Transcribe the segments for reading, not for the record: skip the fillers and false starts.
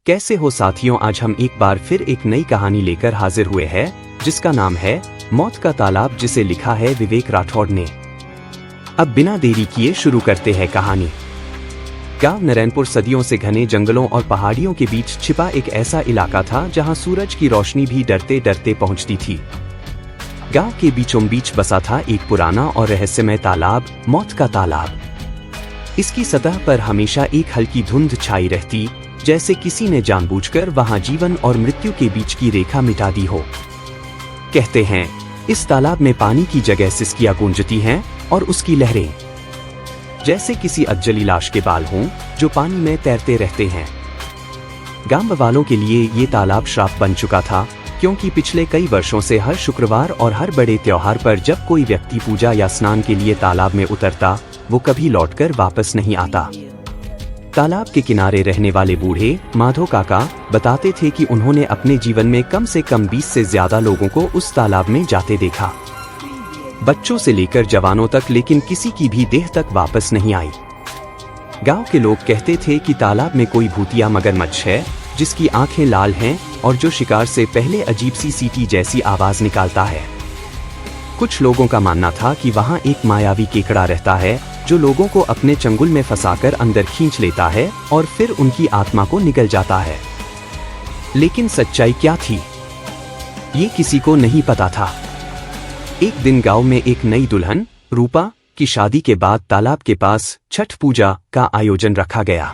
कैसे हो साथियों, आज हम एक बार फिर एक नई कहानी लेकर हाजिर हुए हैं जिसका नाम है मौत का तालाब, जिसे लिखा है विवेक राठौड़ ने। अब बिना देरी किए शुरू करते हैं कहानी। गांव नारायणपुर सदियों से घने जंगलों और पहाड़ियों के बीच छिपा एक ऐसा इलाका था जहां सूरज की रोशनी भी डरते डरते पहुंचती थी। गांव के बीचों बीच बसा था एक पुराना और रहस्यमय तालाब, मौत का तालाब। इसकी सतह पर हमेशा एक हल्की धुंध छाई रहती, जैसे किसी ने जानबूझकर वहां जीवन और मृत्यु के बीच की रेखा मिटा दी हो। कहते हैं इस तालाब में पानी की जगह सिसकियां गूंजती हैं और उसकी लहरें जैसे किसी अधजली लाश के बाल हों जो पानी में तैरते रहते हैं। गांव वालों के लिए ये तालाब श्राप बन चुका था, क्योंकि पिछले कई वर्षों से हर शुक्रवार और हर बड़े त्योहार पर जब कोई व्यक्ति पूजा या स्नान के लिए तालाब में उतरता, वो कभी लौटकर वापस नहीं आता। तालाब के किनारे रहने वाले बूढ़े माधो काका बताते थे कि उन्होंने अपने जीवन में कम से कम 20 से ज्यादा लोगों को उस तालाब में जाते देखा, बच्चों से लेकर जवानों तक, लेकिन किसी की भी देह तक वापस नहीं आई। गांव के लोग कहते थे कि तालाब में कोई भूतिया मगरमच्छ है जिसकी आंखें लाल हैं और जो शिकार से पहले अजीब सी सीटी जैसी आवाज निकालता है। कुछ लोगों का मानना था कि वहां एक मायावी केकड़ा रहता है जो लोगों को अपने चंगुल में फंसाकर अंदर खींच लेता है और फिर उनकी आत्मा को निगल जाता है। लेकिन सच्चाई क्या थी, ये किसी को नहीं पता था। एक दिन गांव में एक नई दुल्हन रूपा की शादी के बाद तालाब के पास छठ पूजा का आयोजन रखा गया।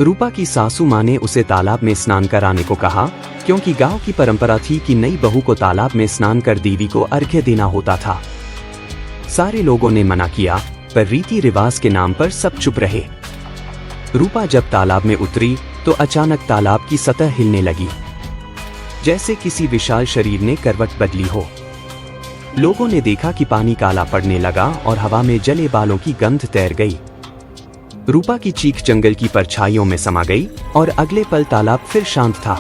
रूपा की सासू माँ ने उसे तालाब में स्नान कराने को कहा, क्योंकि गांव की परंपरा थी कि नई बहू को तालाब में स्नान कर देवी को अर्घ्य देना होता था। सारे लोगों ने मना किया, पर रीति रिवाज के नाम पर सब चुप रहे। रूपा जब तालाब में उतरी तो अचानक तालाब की सतह हिलने लगी, जैसे किसी विशाल शरीर ने करवट बदली हो। लोगों ने देखा कि पानी काला पड़ने लगा और हवा में जले बालों की गंध तैर गई। रूपा की चीख जंगल की परछाइयों में समा गई और अगले पल तालाब फिर शांत था,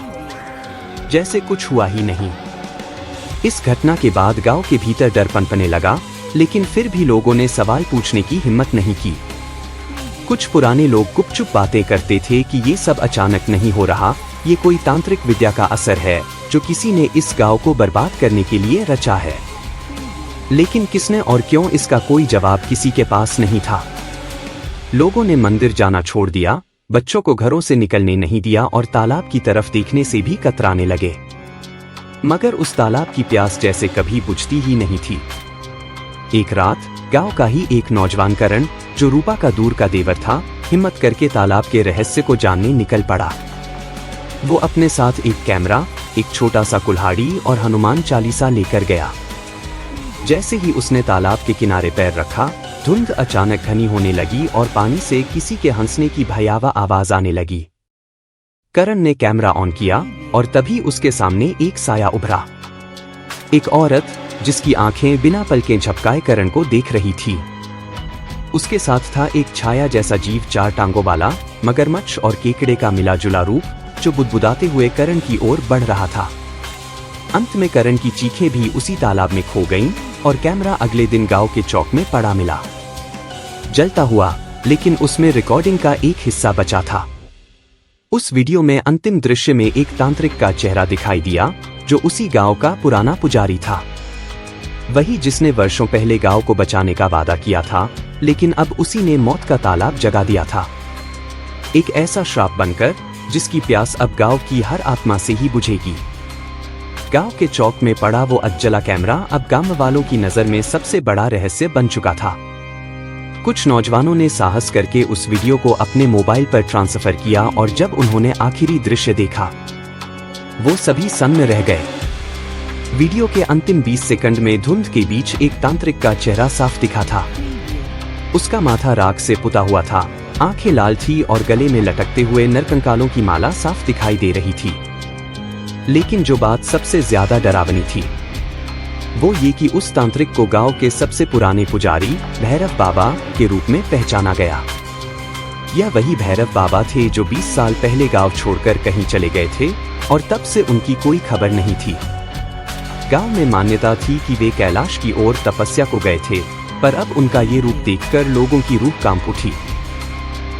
जैसे कुछ हुआ ही नहीं। इस घटना के बाद गांव के भीतर डर पनपने लगा, लेकिन फिर भी लोगों ने सवाल पूछने की हिम्मत नहीं की। कुछ पुराने लोग गुपचुप बातें करते थे कि ये सब अचानक नहीं हो रहा, ये कोई तांत्रिक विद्या का असर है जो किसी ने इस गांव को बर्बाद करने के लिए रचा है। लेकिन किसने और क्यों, इसका कोई जवाब किसी के पास नहीं था। लोगों ने मंदिर जाना छोड़ दिया, बच्चों को घरों से निकलने नहीं दिया और तालाब की तरफ देखने से भी कतराने लगे। मगर उस तालाब की प्यास जैसे कभी बुझती ही नहीं थी। एक रात गांव का ही एक नौजवान करण, जो रूपा का दूर का देवर था, हिम्मत करके तालाब के रहस्य को जानने निकल पड़ा। वो अपने साथ एक कैमरा, एक छोटा सा कुल्हाड़ी और हनुमान चालीसा लेकर गया। जैसे ही उसने तालाब के किनारे पैर रखा, धुंध अचानक घनी होने लगी और पानी से किसी के हंसने की भयावह आवाज आने लगी। करण ने कैमरा ऑन किया और तभी उसके सामने एक साया उभरा। एक औरत जिसकी आंखें बिना पलकें झपकाए करण को देख रही थी। उसके साथ था एक छाया जैसा जीव, 4 टांगों वाला, मगरमच्छ और केकड़े का मिला जुला रूप, जो बुदबुदाते हुए करण की ओर बढ़ रहा था। अंत में करण की चीखें भी उसी तालाब में खो गईं और कैमरा अगले दिन गांव के चौक में पड़ा मिला, जलता हुआ, लेकिन उसमें रिकॉर्डिंग का एक हिस्सा बचा था। उस वीडियो में अंतिम दृश्य में एक तांत्रिक का चेहरा दिखाई दिया, जो उसी गांव का पुराना पुजारी था, वही जिसने वर्षों पहले गांव को बचाने का वादा किया था, लेकिन अब उसी ने मौत का तालाब जगा दिया था। एक ऐसा श्राप बनकर जिसकी प्यास अब गांव की हर आत्मा से ही बुझेगी। गांव के चौक में पड़ा वो अधजला कैमरा अब गांव वालों की नजर में सबसे बड़ा रहस्य बन चुका था। कुछ नौजवानों ने साहस करके उस वीडियो को अपने मोबाइल पर ट्रांसफर किया और जब उन्होंने आखिरी दृश्य देखा, वो सभी सन्न रह गए। वीडियो के अंतिम 20 सेकंड में धुंध के बीच एक तांत्रिक का चेहरा साफ दिखा था। उसका माथा राख से पुता हुआ था, आंखें लाल थी और गले में लटकते हुए नरकंकालों की माला साफ दिखाई दे रही थी। लेकिन जो बात सबसे ज्यादा डरावनी थी, वो ये कि उस तांत्रिक को गांव के सबसे पुराने पुजारी भैरव बाबा के रूप में पहचाना गया। यह वही भैरव बाबा थे जो 20 साल पहले गांव छोड़कर कहीं चले गए थे और तब से उनकी कोई खबर नहीं थी। गांव में मान्यता थी कि वे कैलाश की ओर तपस्या को गए थे, पर अब उनका ये रूप देखकर लोगों की रूह कांप उठी।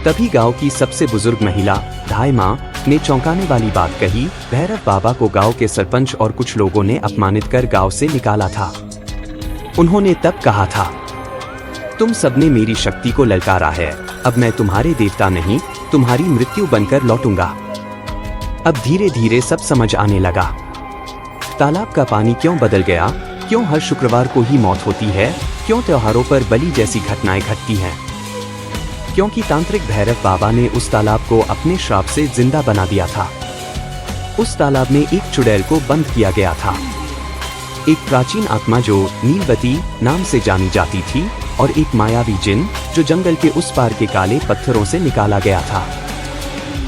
तभी गांव की सबसे बुजुर्ग महिला धाई माँ ने चौंकाने वाली बात कही। भैरव बाबा को गांव के सरपंच और कुछ लोगों ने अपमानित कर गांव से निकाला था। उन्होंने तब कहा था, तुम सबने मेरी शक्ति को ललकारा है, अब मैं तुम्हारे देवता नहीं, तुम्हारी मृत्यु बनकर लौटूंगा। अब धीरे धीरे सब समझ आने लगा। तालाब का पानी क्यों बदल गया, क्यों हर शुक्रवार को ही मौत होती है, क्यों त्योहारों पर बलि जैसी घटनाएं घटती हैं। क्योंकि तांत्रिक भैरव बाबा ने उस तालाब को अपने श्राप से जिंदा बना दिया था। उस तालाब में एक चुड़ैल को बंद किया गया था, एक प्राचीन आत्मा जो नीलवती नाम से जानी जाती थी, और एक मायावी जिन जो जंगल के उस पार के काले पत्थरों से निकाला गया था।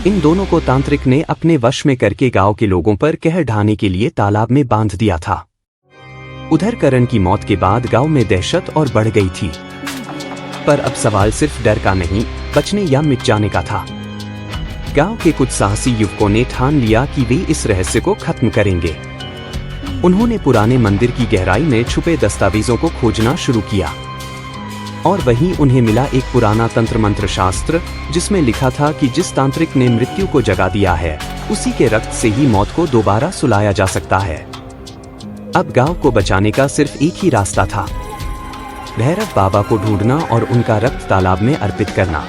इन दोनों को तांत्रिक ने अपने वश में करके गांव के लोगों पर कहर ढाने के लिए तालाब में बांध दिया था। उधर करण की मौत के बाद गांव में दहशत और बढ़ गई थी। पर अब सवाल सिर्फ डर का नहीं, बचने या मिट जाने का था। गांव के कुछ साहसी युवकों ने ठान लिया कि वे इस रहस्य को खत्म करेंगे। उन्होंने पुराने मंदिर की गहराई में छुपे दस्तावेजों को खोजना शुरू किया, और वहीं उन्हें मिला एक पुराना तंत्र मंत्र शास्त्र, जिसमें लिखा था कि जिस तांत्रिक ने मृत्यु को जगा दिया है, उसी के रक्त से ही मौत को दोबारा सुलाया जा सकता है। अब गांव को बचाने का सिर्फ एक ही रास्ता था, भैरव बाबा को ढूंढना और उनका रक्त तालाब में अर्पित करना।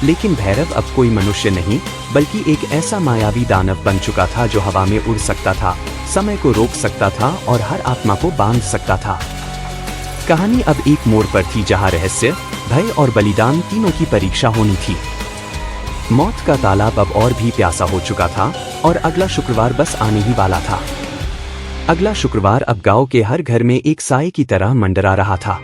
लेकिन भैरव अब कोई मनुष्य नहीं, बल्कि एक ऐसा मायावी दानव बन चुका था जो हवा में उड़ सकता था, समय को रोक सकता था और हर आत्मा को बांध सकता था। कहानी अब एक मोड़ पर थी जहां रहस्य, भय और बलिदान तीनों की परीक्षा होनी थी। मौत का तालाब अब और भी प्यासा हो चुका था और अगला शुक्रवार बस आने ही वाला था। अगला शुक्रवार अब गांव के हर घर में एक साए की तरह मंडरा रहा था।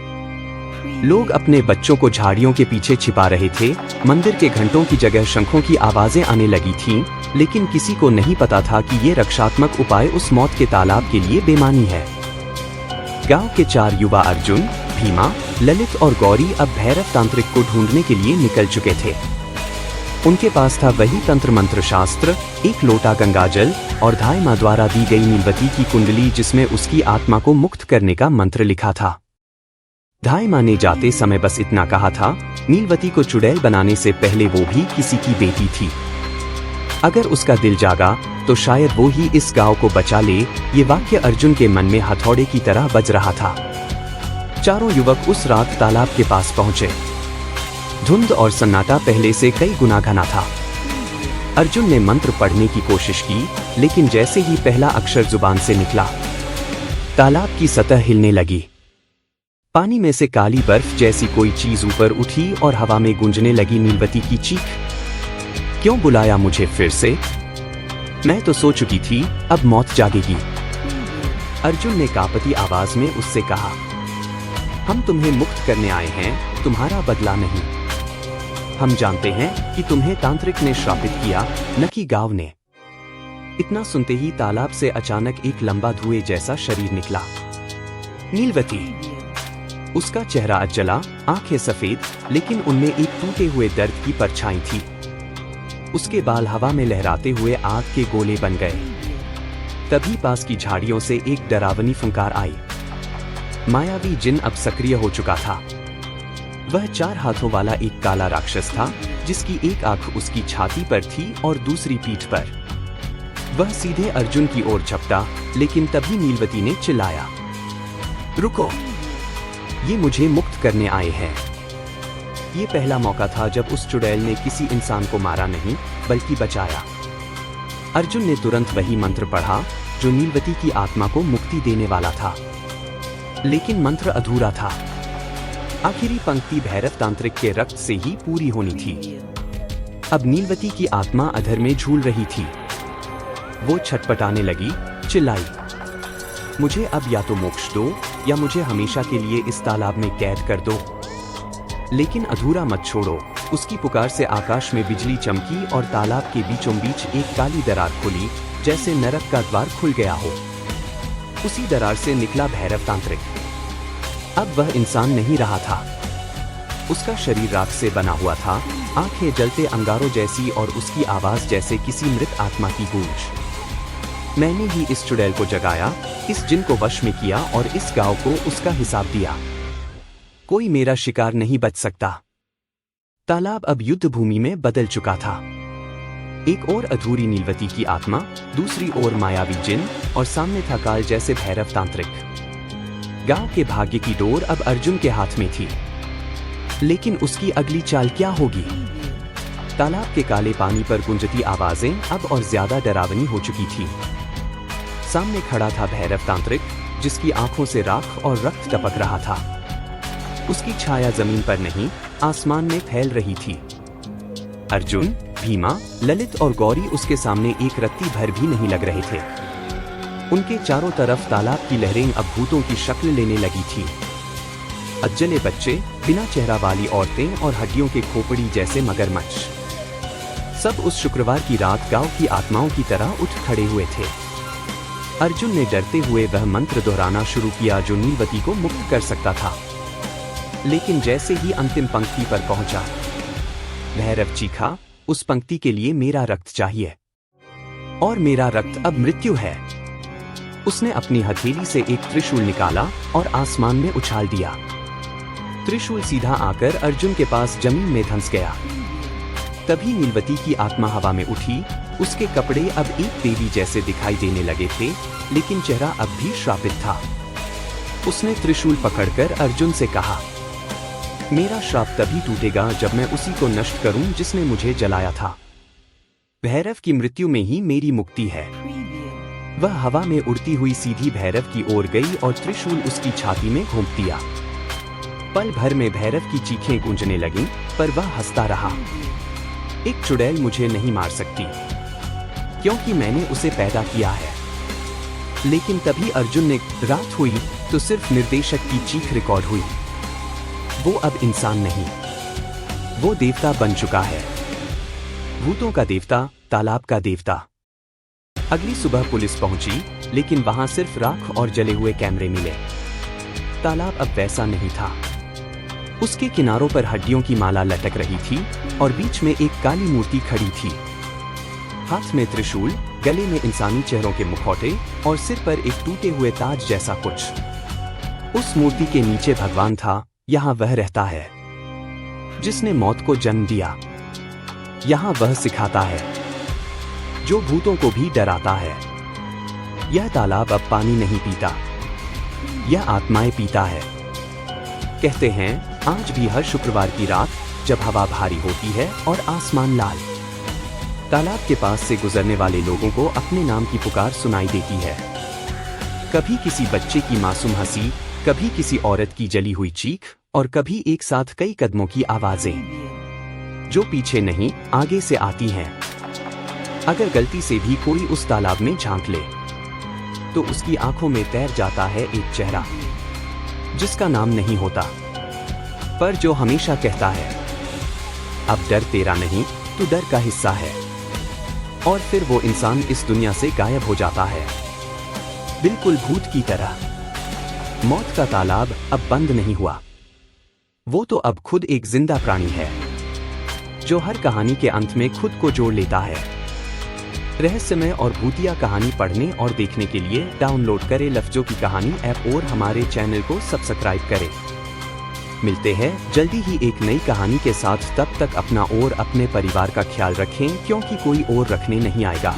लोग अपने बच्चों को झाड़ियों के पीछे छिपा रहे थे, मंदिर के घंटों की जगह शंखों की आवाजें आने लगी थीं, लेकिन किसी को नहीं पता था कि ये रक्षात्मक उपाय उस मौत के तालाब के लिए बेमानी है। गांव के 4 युवा अर्जुन, भीमा, ललित और गौरी अब भैरव तांत्रिक को ढूंढने के लिए निकल चुके थे। उनके पास था वही तंत्र मंत्र शास्त्र, एक लोटा गंगाजल और धाय माँ द्वारा दी गई नीलवती की कुंडली, जिसमें उसकी आत्मा को मुक्त करने का मंत्र लिखा था। धाय माँ ने जाते समय बस इतना कहा था, नीलवती को चुड़ैल बनाने से पहले वो भी किसी की बेटी थी। अगर उसका दिल जागा तो शायद वो ही इस गांव को बचा ले। ये वाक्य अर्जुन के मन में हथौड़े की तरह बज रहा था। चारों युवक उस रात तालाब के पास पहुंचे। धुंध और सन्नाटा पहले से कई गुना घना था। अर्जुन ने मंत्र पढ़ने की कोशिश की, लेकिन जैसे ही पहला अक्षर जुबान से निकला, तालाब की सतह हिलने लगी। पानी में से काली बर्फ जैसी कोई चीज ऊपर उठी और हवा में गूंजने लगी नीलवती की चीख, क्यों बुलाया मुझे फिर से? मैं तो सो चुकी थी, अब मौत जागेगी। अर्जुन ने कांपती आवाज में उससे कहा, हम तुम्हें मुक्त करने आए हैं, तुम्हारा बदला नहीं। हम जानते हैं कि तुम्हें तांत्रिक ने श्रापित किया, न कि गांव ने। इतना सुनते ही तालाब से अचानक एक लंबा धुएं जैसा शरीर निकला। नीलवती। उसका चेहरा जला, आंखें सफेद, लेकिन उनमें एक टूटे हुए दर्द की परछाई थी। उसके बाल हवा में लहराते हुए आग के गोले बन गए। तभी पास की झाड़ियों से एक डरावनी फुंकार आई। मायावी जिन अब सक्रिय हो चुका था। वह 4 हाथों वाला एक काला राक्षस था, जिसकी एक आंख उसकी छाती पर थी और दूसरी पीठ पर। वह सीधे अर्जुन की ओर झपटा, लेकिन तभी नीलवती ने चिल्लाया, रुको, ये मुझे मुक्त करने आए हैं। ये पहला मौका था जब उस चुड़ैल ने किसी इंसान को मारा नहीं, बल्कि बचाया। अर्जुन ने तुरंत वही मंत्र पढ़ा जो नीलवती की आत्मा को मुक्ति देने वाला था, लेकिन मंत्र अधूरा था। आखिरी पंक्ति भैरव तांत्रिक के रक्त से ही पूरी होनी थी। अब नीलवती की आत्मा अधर में झूल रही थी। वो छटपटाने लगी, चिल्लाई, मुझे अब या तो मोक्ष दो या मुझे हमेशा के लिए इस तालाब में कैद कर दो, लेकिन अधूरा मत छोड़ो। उसकी पुकार से आकाश में बिजली चमकी और तालाब के बीचों बीच एक काली दरार खुली, जैसे नरक का द्वार खुल गया हो। उसी दरार से निकला भैरव तांत्रिक। अब वह इंसान नहीं रहा था। उसका शरीर राख से बना हुआ था, आंखें जलते अंगारों जैसी और उसकी आवाज जैसे किसी मृत आत्मा की गूंज। मैंने ही इस चुड़ैल को जगाया, इस जिन को वश में किया और इस गांव को उसका हिसाब दिया। कोई मेरा शिकार नहीं बच सकता। तालाब अब युद्ध भूमि में बदल चुका था। एक और अधूरी नीलवती की आत्मा, दूसरी ओर मायावी जिन, और सामने था काल जैसे भैरव तांत्रिक। गांव के भाग्य की डोर अब अर्जुन के हाथ में थी, लेकिन उसकी अगली चाल क्या होगी? तालाब के काले पानी पर गूंजती आवाजें अब और ज्यादा डरावनी हो चुकी थी। सामने खड़ा था भैरव तांत्रिक, जिसकी आंखों से राख और रक्त टपक रहा था। उसकी छाया जमीन पर नहीं, आसमान में फैल रही थी। अर्जुन, भीमा, ललित और गौरी उसके सामने एक रत्ती भर भी नहीं लग रहे थे। उनके चारों तरफ तालाब की लहरें अब भूतों की शक्ल लेने लगी थी। अज्जले बच्चे, बिना चेहरा वाली औरतें और हड्डियों के खोपड़ी जैसे मगरमच्छ, सब उस शुक्रवार की रात गांव की आत्माओं की तरह उठ खड़े हुए थे। अर्जुन ने डरते हुए वह मंत्र दोहराना शुरू किया जो नीलवती को मुक्त कर सकता था। लेकिन जैसे ही अंतिम पंक्ति पर पहुंचा, भैरव चीखा, उस पंक्ति के लिए मेरा रक्त चाहिए, और मेरा रक्त अब मृत्यु है। उसने अपनी हथेली से एक त्रिशूल निकाला और आसमान में उछाल दिया। त्रिशूल सीधा आकर अर्जुन के पास जमीन में धंस गया। तभी नीलवती की आत्मा हवा में उठी। उसके कपड़े अब एक देवी जैसे दिखाई देने लगे थे, लेकिन चेहरा अब भी श्रापित था। उसने त्रिशूल पकड़कर अर्जुन से कहा, मेरा श्राप तभी टूटेगा जब मैं उसी को नष्ट करूं जिसने मुझे जलाया था। भैरव की मृत्यु में ही मेरी मुक्ति है। वह हवा में उड़ती हुई सीधी भैरव की ओर गई और त्रिशूल उसकी छाती में घोंप दिया। पल भर में भैरव की चीखें गूंजने लगीं, पर वह हंसता रहा। एक चुड़ैल मुझे नहीं मार सकती, क्योंकि मैंने उसे पैदा किया है। लेकिन तभी अर्जुन ने रात हुई तो सिर्फ निर्देशक की चीख रिकॉर्ड हुई। वो अब इंसान नहीं, वो देवता बन चुका है। भूतों का देवता, तालाब का देवता। अगली सुबह पुलिस पहुंची, लेकिन वहां सिर्फ राख और जले हुए कैमरे मिले। तालाब अब वैसा नहीं था। उसके किनारों पर हड्डियों की माला लटक रही थी और बीच में एक काली मूर्ति खड़ी थी। हाथ में त्रिशूल, गले में इंसानी चेहरों के मुखौटे और सिर पर एक टूटे हुए ताज जैसा कुछ। उस मूर्ति के नीचे भगवान था। यहाँ वह रहता है जिसने मौत को जन्म दिया। यहाँ वह सिखाता है जो भूतों को भी डराता है। यह तालाब अब पानी नहीं पीता, यह आत्माएं पीता है। कहते हैं आज भी हर शुक्रवार की रात जब हवा भारी होती है और आसमान लाल, तालाब के पास से गुजरने वाले लोगों को अपने नाम की पुकार सुनाई देती है। कभी किसी बच्चे की मासूम हंसी, कभी किसी औरत की जली हुई चीख, और कभी एक साथ कई कदमों की आवाजें जो पीछे नहीं आगे से आती हैं। अगर गलती से भी कोई उस तालाब में झांक ले तो उसकी आंखों में तैर जाता है एक चेहरा जिसका नाम नहीं होता, पर जो हमेशा कहता है, अब डर तेरा नहीं, तू डर का हिस्सा है। और फिर वो इंसान इस दुनिया से गायब हो जाता है, बिल्कुल भूत की तरह। मौत का तालाब अब बंद नहीं हुआ। वो तो अब खुद एक जिंदा प्राणी है जो हर कहानी के अंत में खुद को जोड़ लेता है। रहस्यमय और भूतिया कहानी पढ़ने और देखने के लिए डाउनलोड करें लफ्जों की कहानी ऐप और हमारे चैनल को सब्सक्राइब करें। मिलते हैं जल्दी ही एक नई कहानी के साथ। तब तक अपना और अपने परिवार का ख्याल रखें, क्योंकि कोई और रखने नहीं आएगा।